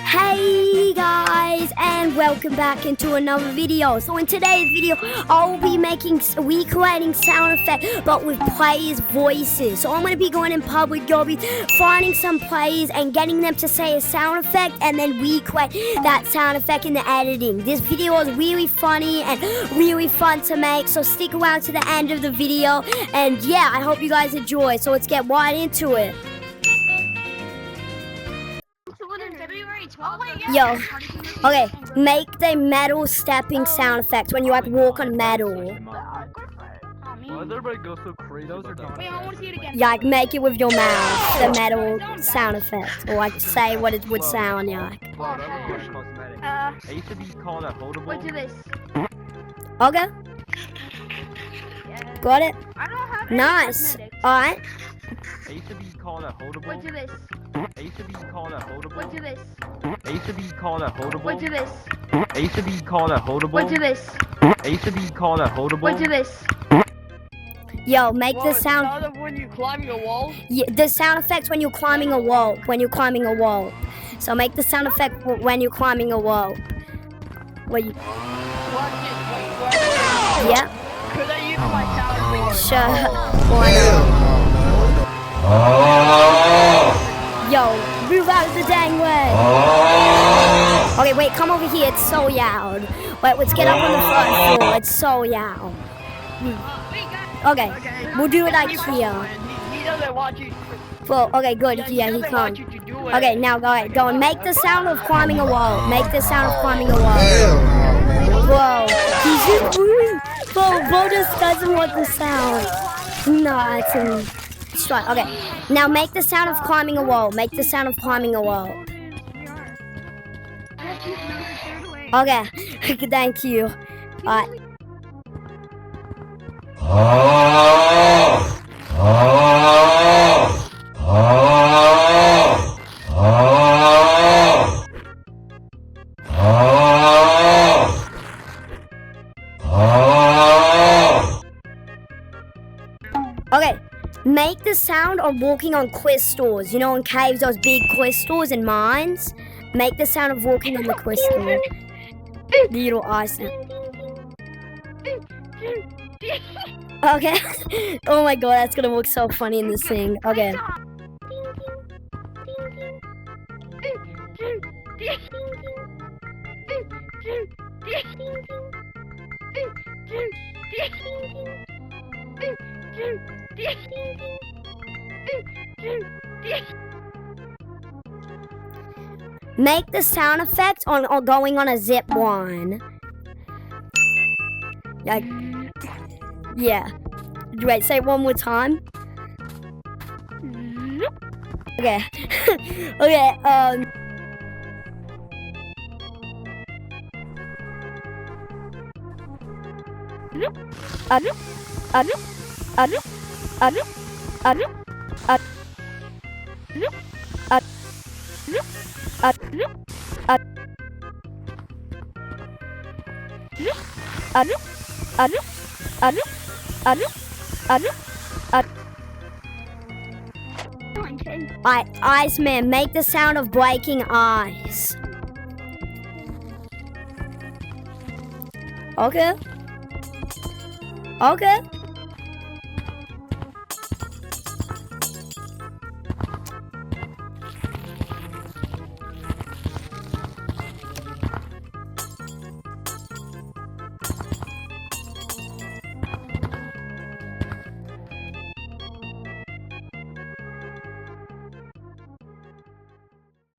Hey guys, and welcome back into another video. So in today's video, I'll be recreating sound effect, but with players' voices. So I'm going to be going in public, you'll be finding some players and getting them to say a sound effect, and then recreate that sound effect in the editing. This video is really funny and really fun to make, so stick around to the end of the video. And yeah, I hope you guys enjoy. So let's get right into it. Yo, okay, make the metal stepping sound effect when you like walk on metal. Why does everybody go so crazy about that? Wait, I want to see it again. Yeah, like make it with your mouth, the metal sound effect, or like say what it would sound like. Well, that was just cosmetic. It used to be called a holdable. Wait, do this. Okay, got it. I don't have any Nice. cosmetics. All right. It used to be called a holdable. Wait, do this. It used to be called a holdable. Wait, do this. It used to be called a holdable. Wait, do this. It used to be called a holdable. Wait, do this. It used to be called a holdable. Wait, do this. Yo, make the sound. Sound of when you're climbing a wall? Yeah, the sound effects when you're climbing a wall. When you're climbing a wall. So make the sound effect when you're climbing a wall. Where you? Yeah. Could I use my talent? Sure. Why not? Yo, move out of the dang way. Okay, wait, come over here. It's so loud. Wait, let's get up on the front floor. It's so loud. Okay, we'll do it like here. He doesn't want you. Well, okay, good. Yeah, he can't. Okay, now go ahead. Go and make the sound of climbing a wall. Make the sound of climbing a wall. Whoa, he's just moving. Whoa, Bo just doesn't want the sound. No, it's in. Okay, now make the sound of climbing a wall. Make the sound of climbing a wall. Okay, thank you. Alright. Okay, make the sound of walking on crystals. You know, in caves, those big crystals and mines. Make the sound of walking on the crystal. The little ice. Okay. Oh my god, that's gonna look so funny in this thing. Okay. Make the sound effect on going on a zip line. Like, yeah. Wait, say it one more time. Okay. Okay, Iceman, make the sound of breaking ice. Okay. Okay.